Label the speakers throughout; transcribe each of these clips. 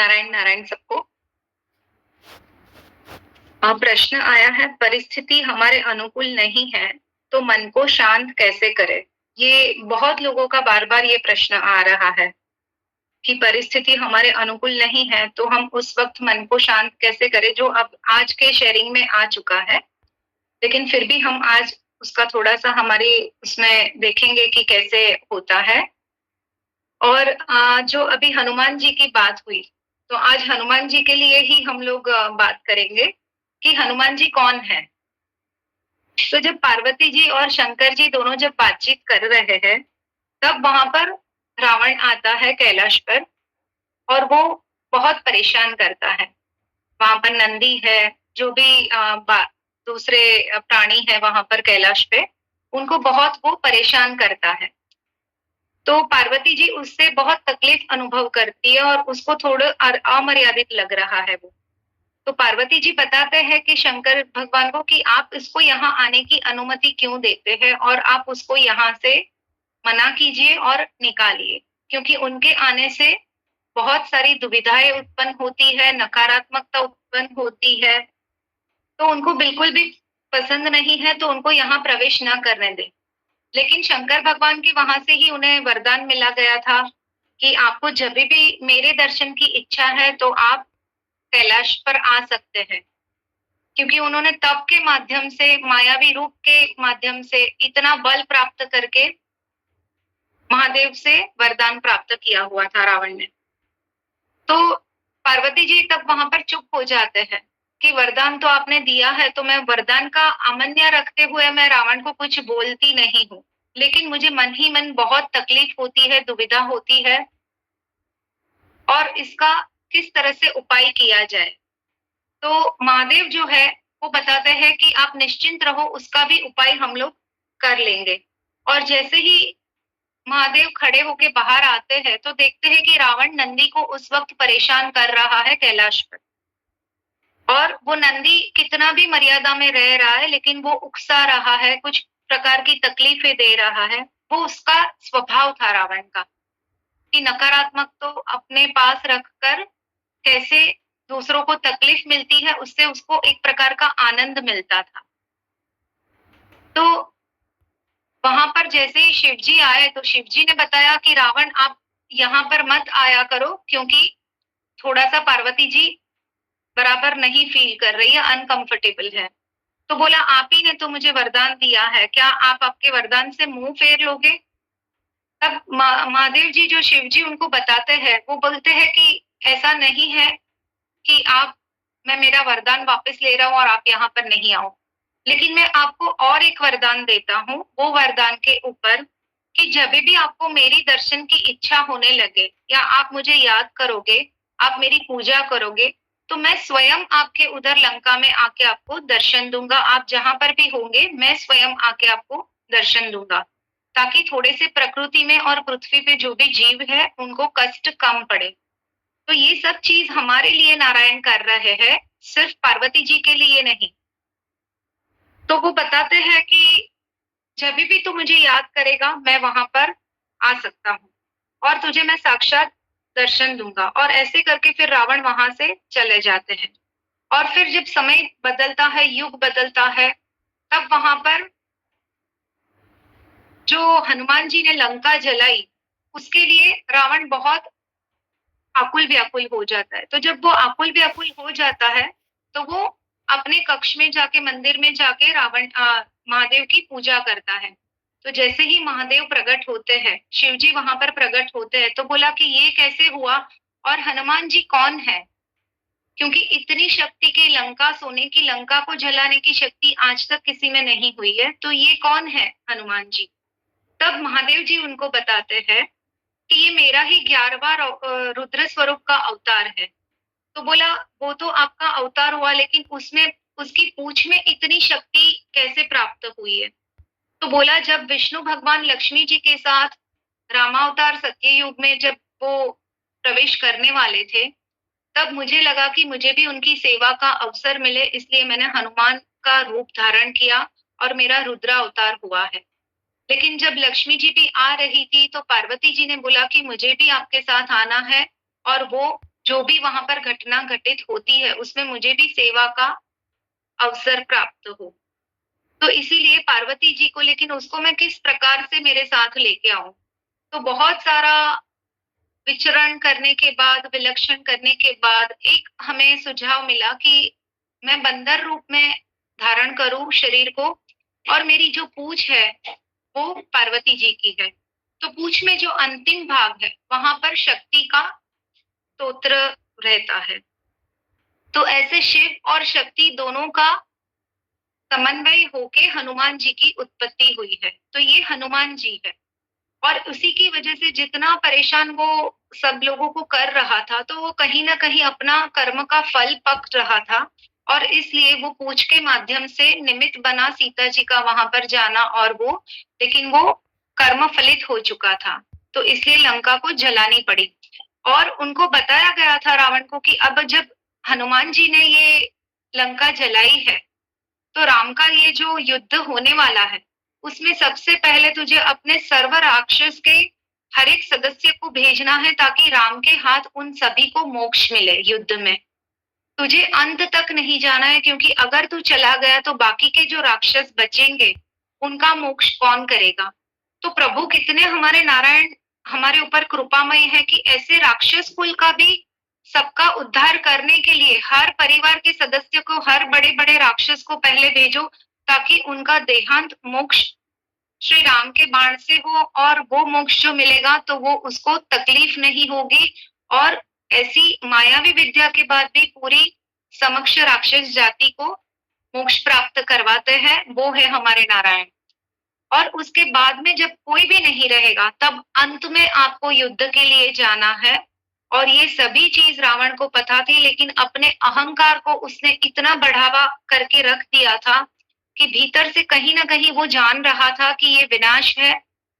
Speaker 1: नारायण नारायण सबको। प्रश्न आया है, परिस्थिति हमारे अनुकूल नहीं है तो मन को शांत कैसे करें? ये बहुत लोगों का बार-बार ये प्रश्न आ रहा है कि परिस्थिति हमारे अनुकूल नहीं है तो हम उस वक़्त मन को शांत कैसे करें, जो अब आज के शेयरिंग में आ चुका है। लेकिन फिर भी हम आज उसका थोड़ा-सा हमारी उसमें देखेंगे कि कैसे होता है। और जो अभी हनुमान जी की बात हुई, तो आज हनुमान जी के लिए ही हम लोग बात करेंगे कि हनुमान जी कौन है? तो जब पार्वती जी और शंकर जी दोनों जब बातचीत कर रहे हैं, तब वहाँ पर रावण आता है कैलाश पर और वो बहुत परेशान करता है। वहाँ पर नंदी है, जो भी दूसरे प्राणी है वहाँ पर कैलाश पे, उनको बहुत वो परेशान करता है। तो पार्वती जी उससे बहुत तकलीफ अनुभव करती है और उसको थोड़ा अमर्यादित लग रहा है वो। तो पार्वती जी बताते हैं कि शंकर भगवान को कि आप इसको यहाँ आने की अनुमति क्यों देते हैं और आप उसको यहाँ से मना कीजिए और निकालिए, क्योंकि उनके आने से बहुत सारी दुविधाएं उत्पन्न होती है, नकारात्मकता उत्पन्न होती है, तो उनको बिल्कुल भी पसंद नहीं है, तो उनको यहाँ प्रवेश ना करने दें। लेकिन शंकर भगवान की वहां से ही उन्हें वरदान मिला गया था कि आपको जब भी मेरे दर्शन की इच्छा है तो आप कैलाश पर आ सकते हैं, क्योंकि उन्होंने तप के माध्यम से, मायावी रूप के माध्यम से इतना बल प्राप्त करके महादेव से वरदान प्राप्त किया हुआ था रावण ने। तो पार्वती जी तब वहां पर चुप हो जाते हैं कि वरदान तो आपने दिया है, तो मैं वरदान का अमान्य रखते हुए मैं रावण को कुछ बोलती नहीं हूँ, लेकिन मुझे मन ही मन बहुत तकलीफ होती है, दुविधा होती है और इसका किस तरह से उपाय किया जाए। तो महादेव जो है वो बताते हैं कि आप निश्चिंत रहो, उसका भी उपाय हम लोग कर लेंगे। और जैसे ही महादेव खड़े होके बाहर आते हैं तो देखते हैं कि रावण नंदी को उस वक्त परेशान कर रहा है कैलाश पर, और वो नंदी कितना भी मर्यादा में रह रहा है लेकिन वो उकसा रहा है, कुछ प्रकार की तकलीफें दे रहा है। वो उसका स्वभाव था रावण का कि नकारात्मक तो अपने पास रखकर कैसे दूसरों को तकलीफ मिलती है उससे उसको एक प्रकार का आनंद मिलता था। तो वहां पर जैसे ही शिव जी आए तो शिव जी ने बताया कि रावण आप यहाँ पर मत आया करो, क्योंकि थोड़ा सा पार्वती जी बराबर नहीं फील कर रही है, अनकंफर्टेबल है। तो बोला आप ही ने तो मुझे वरदान दिया है, क्या आप आपके वरदान से मुंह फेर लोगे? तब महादेव जी जो शिव जी उनको बताते हैं, वो बोलते हैं कि ऐसा नहीं है कि आप, मैं मेरा वरदान वापस ले रहा हूँ और आप यहाँ पर नहीं आओ, लेकिन मैं आपको और एक वरदान देता हूँ, वो वरदान के ऊपर कि जब भी आपको मेरी दर्शन की इच्छा होने लगे या आप मुझे याद करोगे, आप मेरी पूजा करोगे, तो मैं स्वयं आपके उधर लंका में आके आपको दर्शन दूंगा। आप जहां पर भी होंगे मैं स्वयं आके आपको दर्शन दूंगा, ताकि थोड़े से प्रकृति में और पृथ्वी पे जो भी जीव है उनको कष्ट कम पड़े। तो ये सब चीज हमारे लिए नारायण कर रहे हैं, सिर्फ पार्वती जी के लिए नहीं। तो वो बताते हैं कि जब भी तू मुझे याद करेगा मैं वहां पर आ सकता हूँ और तुझे मैं साक्षात दर्शन दूंगा। और ऐसे करके फिर रावण वहां से चले जाते हैं। और फिर जब समय बदलता है, युग बदलता है, तब वहां पर जो हनुमान जी ने लंका जलाई, उसके लिए रावण बहुत आकुल व्याकुल हो जाता है। तो जब वो आकुल व्याकुल हो जाता है तो वो अपने कक्ष में जाके, मंदिर में जाके महादेव की पूजा करता है। तो जैसे ही महादेव प्रकट होते हैं, शिव जी वहां पर प्रकट होते हैं, तो बोला कि ये कैसे हुआ और हनुमान जी कौन है? क्योंकि इतनी शक्ति की लंका, सोने की लंका को जलाने की शक्ति आज तक किसी में नहीं हुई है, तो ये कौन है हनुमान जी? तब महादेव जी उनको बताते हैं कि ये मेरा ही 11वां रुद्र स्वरूप का अवतार है। तो बोला वो तो आपका अवतार हुआ, लेकिन उसमें, उसकी पूंछ में इतनी शक्ति कैसे प्राप्त हुई है? तो बोला जब विष्णु भगवान लक्ष्मी जी के साथ रामावतार सत्ययुग में जब वो प्रवेश करने वाले थे, तब मुझे लगा कि मुझे भी उनकी सेवा का अवसर मिले, इसलिए मैंने हनुमान का रूप धारण किया और मेरा रुद्र अवतार हुआ है। लेकिन जब लक्ष्मी जी भी आ रही थी तो पार्वती जी ने बोला कि मुझे भी आपके साथ आना है, और वो जो भी वहां पर घटना घटित होती है उसमें मुझे भी सेवा का अवसर प्राप्त हो। तो इसीलिए पार्वती जी को, लेकिन उसको मैं किस प्रकार से मेरे साथ लेके आऊं? तो बहुत सारा विचरण करने के बाद, विलक्षण करने के बाद एक हमें सुझाव मिला कि मैं बंदर रूप में धारण करूं शरीर को, और मेरी जो पूंछ है वो पार्वती जी की है। तो पूंछ में जो अंतिम भाग है वहां पर शक्ति का स्तोत्र रहता है। तो ऐसे शिव और शक्ति दोनों का समन्वय होके हनुमान जी की उत्पत्ति हुई है। तो ये हनुमान जी है, और उसी की वजह से जितना परेशान वो सब लोगों को कर रहा था, तो वो कहीं ना कहीं अपना कर्म का फल पक रहा था, और इसलिए वो पूछ के माध्यम से निमित्त बना सीता जी का वहां पर जाना, और वो, लेकिन वो कर्म फलित हो चुका था, तो इसलिए लंका को जलानी पड़ी। और उनको बताया गया था रावण को कि अब जब हनुमान जी ने ये लंका जलाई है, तो राम का ये जो युद्ध होने वाला है उसमें सबसे पहले तुझे अपने सर्व राक्षस के हर एक सदस्य को भेजना है, ताकि राम के हाथ उन सभी को मोक्ष मिले युद्ध में। तुझे अंत तक नहीं जाना है, क्योंकि अगर तू चला गया तो बाकी के जो राक्षस बचेंगे उनका मोक्ष कौन करेगा? तो प्रभु कितने हमारे नारायण हमारे ऊपर कृपामय है कि ऐसे राक्षस कुल का भी सबका उद्धार करने के लिए हर परिवार के सदस्य को, हर बड़े बड़े राक्षस को पहले भेजो, ताकि उनका देहांत मोक्ष श्री राम के बाण से हो, और वो मोक्ष जो मिलेगा तो वो उसको तकलीफ नहीं होगी। और ऐसी मायावी विद्या के बाद भी पूरी समक्ष राक्षस जाति को मोक्ष प्राप्त करवाते हैं, वो है हमारे नारायण। और उसके बाद में जब कोई भी नहीं रहेगा, तब अंत में आपको युद्ध के लिए जाना है। और ये सभी चीज रावण को पता थी, लेकिन अपने अहंकार को उसने इतना बढ़ावा करके रख दिया था कि भीतर से कहीं ना कहीं वो जान रहा था कि ये विनाश है,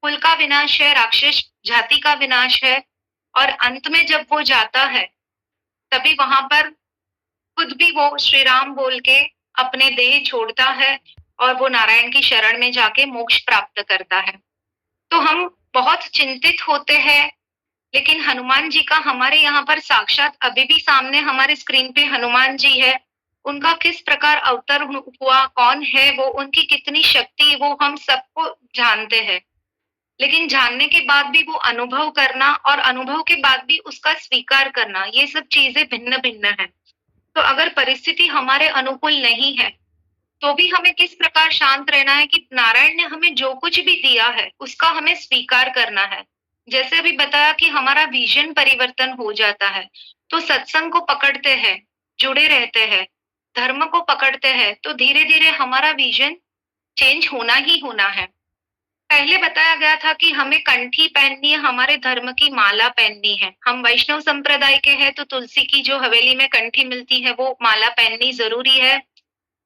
Speaker 1: कुल का विनाश है, राक्षस जाति का विनाश है। और अंत में जब वो जाता है, तभी वहां पर खुद भी वो श्री राम बोल के अपने देह छोड़ता है, और वो नारायण की शरण में जाके मोक्ष प्राप्त करता है। तो हम बहुत चिंतित होते हैं, लेकिन हनुमान जी का हमारे यहाँ पर साक्षात अभी भी सामने हमारे स्क्रीन पे हनुमान जी है। उनका किस प्रकार अवतार हुआ, कौन है वो, उनकी कितनी शक्ति, वो हम सबको जानते हैं। लेकिन जानने के बाद भी वो अनुभव करना, और अनुभव के बाद भी उसका स्वीकार करना, ये सब चीजें भिन्न भिन्न है। तो अगर परिस्थिति हमारे अनुकूल नहीं है, तो भी हमें किस प्रकार शांत रहना है कि नारायण ने हमें जो कुछ भी दिया है उसका हमें स्वीकार करना है। जैसे अभी बताया कि हमारा विजन परिवर्तन हो जाता है, तो सत्संग को पकड़ते हैं, जुड़े रहते हैं, धर्म को पकड़ते हैं, तो धीरे धीरे हमारा विजन चेंज होना ही होना है। पहले बताया गया था कि हमें कंठी पहननी है, हमारे धर्म की माला पहननी है। हम वैष्णव संप्रदाय के हैं तो तुलसी की जो हवेली में कंठी मिलती है वो माला पहननी जरूरी है।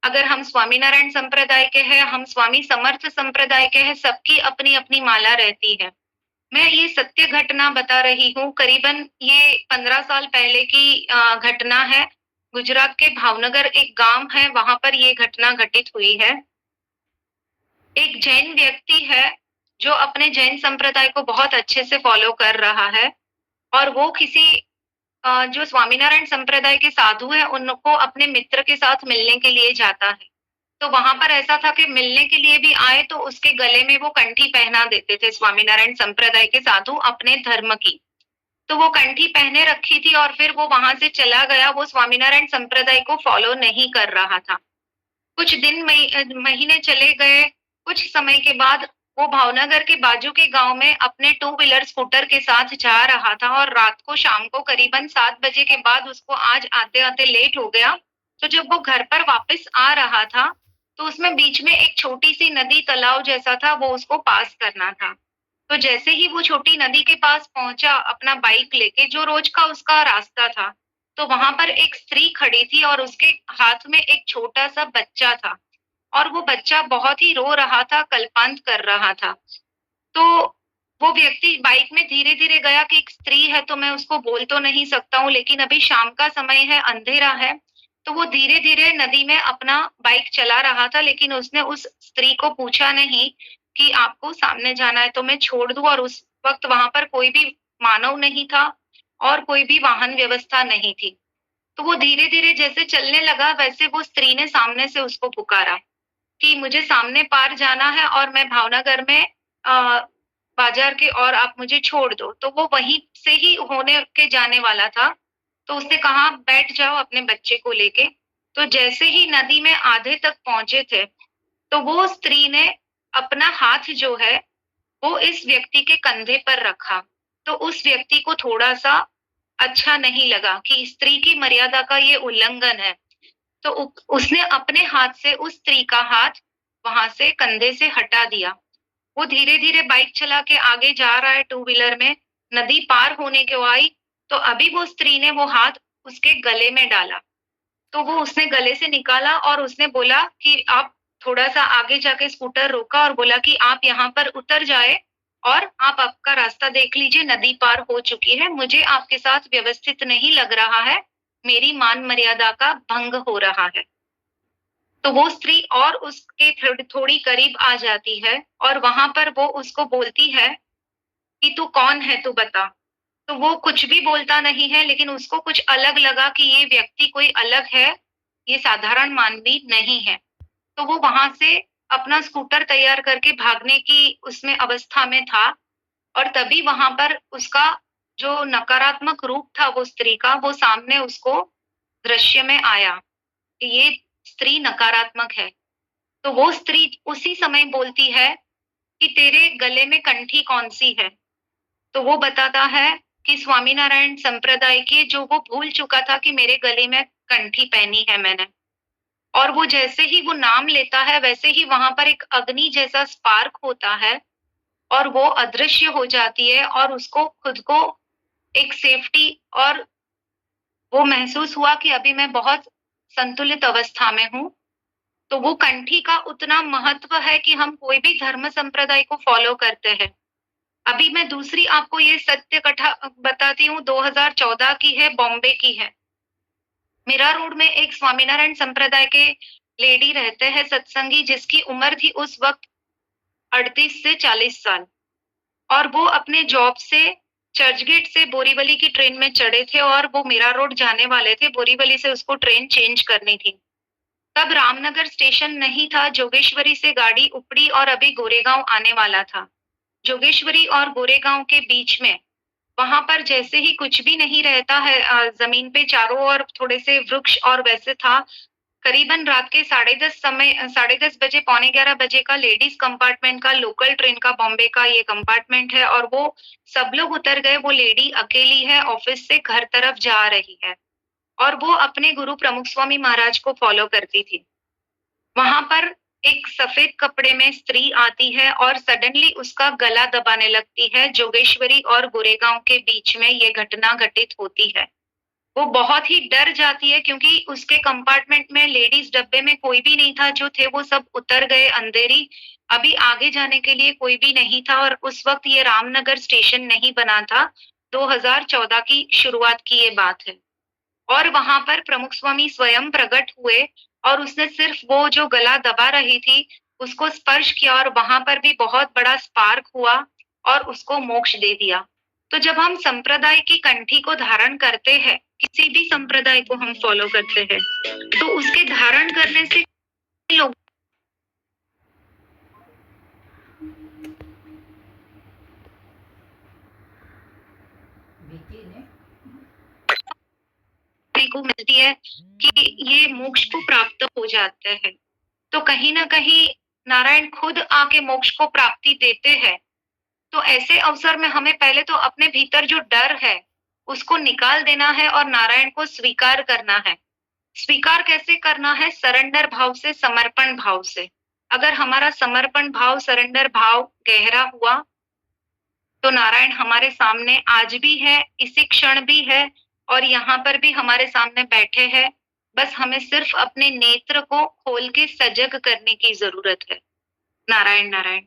Speaker 1: अगर हम स्वामीनारायण संप्रदाय के हैं, हम स्वामी समर्थ संप्रदाय के हैं, सबकी अपनी अपनी माला रहती है। मैं ये सत्य घटना बता रही हूँ, करीबन ये 15 साल पहले की घटना है। गुजरात के भावनगर एक गांव है, वहां पर ये घटना घटित हुई है। एक जैन व्यक्ति है जो अपने जैन संप्रदाय को बहुत अच्छे से फॉलो कर रहा है, और वो किसी जो स्वामीनारायण संप्रदाय के साधु है उनको अपने मित्र के साथ मिलने के लिए जाता है। तो वहां पर ऐसा था कि मिलने के लिए भी आए तो उसके गले में वो कंठी पहना देते थे स्वामीनारायण संप्रदाय के साधु अपने धर्म की। तो वो कंठी पहने रखी थी, और फिर वो वहां से चला गया, वो स्वामीनारायण संप्रदाय को फॉलो नहीं कर रहा था। कुछ दिन महीने चले गए। कुछ समय के बाद वो भावनगर के बाजू के गांव में अपने 2 व्हीलर स्कूटर के साथ जा रहा था, और रात को शाम को करीबन 7 बजे के बाद उसको आज आते आते लेट हो गया। तो जब वो घर पर वापस आ रहा था, तो उसमें बीच में एक छोटी सी नदी तालाब जैसा था, वो उसको पास करना था। तो जैसे ही वो छोटी नदी के पास पहुंचा अपना बाइक लेके, जो रोज का उसका रास्ता था, तो वहां पर एक स्त्री खड़ी थी और उसके हाथ में एक छोटा सा बच्चा था, और वो बच्चा बहुत ही रो रहा था, कल्पांत कर रहा था। तो वो व्यक्ति बाइक में धीरे धीरे गया कि एक स्त्री है तो मैं उसको बोल तो नहीं सकता हूँ, लेकिन अभी शाम का समय है, अंधेरा है। तो वो धीरे धीरे नदी में अपना बाइक चला रहा था, लेकिन उसने उस स्त्री को पूछा नहीं कि आपको सामने जाना है तो मैं छोड़ दूं। और उस वक्त वहां पर कोई भी मानव नहीं था, और कोई भी वाहन व्यवस्था नहीं थी। तो वो धीरे-धीरे जैसे चलने लगा वैसे वो स्त्री ने सामने से उसको पुकारा कि मुझे सामने पार जाना है और मैं भावनगर में बाज़ार के और आप मुझे छोड़ दो। तो वो वहीं से ही होने के जाने वाला था। तो उसने कहा बैठ जाओ अपने बच्चे को लेके। तो जैसे ही नदी में आधे तक पहुँचे थे, तो वो स्त्री ने अपना हाथ जो है वो इस व्यक्ति के कंधे पर रखा। तो उस व्यक्ति को थोड़ा-सा अच्छा नहीं लगा कि स्त्री की मर्यादा का ये उल्लंघन है। तो उसने अपने हाथ से उस स्त्री का हाथ वहाँ से कंधे से हटा दिया। वो धीरे-धीरे बाइक चला के आगे जा रहा है टू व्हीलर में, नदी पार होने को आई, तो अभी वो स्त्री ने वो हाथ उसके गले में डाला। तो वो उसने गले से निकाला और उसने बोला कि आप थोड़ा-सा आगे जाके स्कूटर रोका और बोला कि आप यहाँ पर उतर जाएँ और आप आपका रास्ता देख लीजिए, नदी पार हो चुकी है, मुझे आपके साथ व्यवस्थित नहीं लग रहा है, मेरी मान मर्यादा का भंग हो रहा है। तो वो स्त्री और उसके थोड़ी करीब आ जाती है और वहाँ पर वो उसको बोलती है कि तू कौन है तू बता। तो वो कुछ भी बोलता नहीं है लेकिन उसको कुछ अलग लगा कि ये व्यक्ति कोई अलग है, ये साधारण मानवी नहीं है। तो वो वहाँ से अपना स्कूटर तैयार करके भागने की उसमें अवस्था में था और तभी वहाँ पर उसका जो नकारात्मक रूप था वो स्त्री का, वो सामने उसको दृश्य में आया कि ये स्त्री नकारात्मक है। तो वो स्त्री उसी समय बोलती है कि तेरे गले में कंठी कौन-सी है? तो वो बताता है कि स्वामीनारायण संप्रदाय की, जो वो भूल चुका था कि मेरे गले में कंठी पहनी है मैंने। और वो जैसे ही वो नाम लेता है वैसे ही वहाँ पर एक अग्नि जैसा स्पार्क होता है और वो अदृश्य हो जाती है और उसको खुद को एक सेफ्टी और वो महसूस हुआ कि अभी मैं बहुत संतुलित अवस्था में हूँ। तो वो कंठी का उतना महत्व है कि हम कोई भी धर्म संप्रदाय को फ़ॉलो करते हैं। अभी मैं दूसरी आपको ये सत्य कथा बताती हूँ, 2014 की है, बॉम्बे की है। मीरा रोड में एक स्वामीनारायण संप्रदाय के लेडी रहते हैं सत्संगी, जिसकी उम्र थी उस वक़्त 38 से 40 साल और वो अपने जॉब से चर्चगेट से बोरीवली की ट्रेन में चढ़े थे और वो मीरा रोड जाने वाले थे, बोरीवली से उसको ट्रेन चेंज करनी थी। तब रामनगर स्टेशन नहीं था, जोगेश्वरी से गाड़ी उपड़ी और अभी गोरेगाँव आने वाला था। जोगेश्वरी और गोरेगाँव के बीच में वहाँ पर जैसे ही कुछ भी नहीं रहता है, ज़मीन पे चारों ओर थोड़े से वृक्ष और वैसे था। करीबन रात के 10:30 बजे, पौने 11 बजे का लेडीज़ कंपार्टमेंट का, लोकल ट्रेन का, बॉम्बे का ये कंपार्टमेंट है और वो सब लोग उतर गए, वो लेडी अकेली है, ऑफ़िस से घर तरफ जा रही है और वो अपने गुरु प्रमुख स्वामी महाराज को फ़ॉलो करती थी। वहाँ पर एक सफ़ेद कपड़े में स्त्री आती है और सडनली उसका गला दबाने लगती है। जोगेश्वरी और गोरेगाँव के बीच में ये घटना घटित होती है। वो बहुत ही डर जाती है क्योंकि उसके कंपार्टमेंट में लेडीज़ डब्बे में कोई भी नहीं था, जो थे वो सब उतर गए अंधेरी। अभी आगे जाने के लिए कोई भी नहीं था और उस वक़्त ये रामनगर स्टेशन नहीं बना था। 2014 की शुरुआत की ये बात है। और वहाँ पर प्रमुख स्वामी स्वयं प्रकट हुए और उसने सिर्फ वो जो गला दबा रही थी, उसको स्पर्श किया और वहाँ पर भी बहुत बड़ा स्पार्क हुआ और उसको मोक्ष दे दिया। तो जब हम संप्रदाय की कंठी को धारण करते हैं, किसी भी संप्रदाय को हम फॉलो करते हैं, तो उसके धारण करने से लोग को मिलती है कि ये मोक्ष को प्राप्त हो जाते हैं। तो कहीं न कहीं नारायण खुद आके मोक्ष को प्राप्ति देते हैं। तो ऐसे अवसर में हमें पहले तो अपने भीतर जो डर है, उसको निकाल देना है और नारायण को स्वीकार करना है। स्वीकार कैसे करना है? सरेंडर भाव से, समर्पण भाव से। अगर हमारा समर्पण भाव, सरेंडर भाव गहरा हुआ, तो नारायण हमारे सामने आज भी है, इसी क्षण भी है और यहाँ पर भी हमारे सामने बैठे हैं। बस हमें सिर्फ अपने नेत्र को खोल के सजग करने की ज़रूरत है। नारायण, नारायण।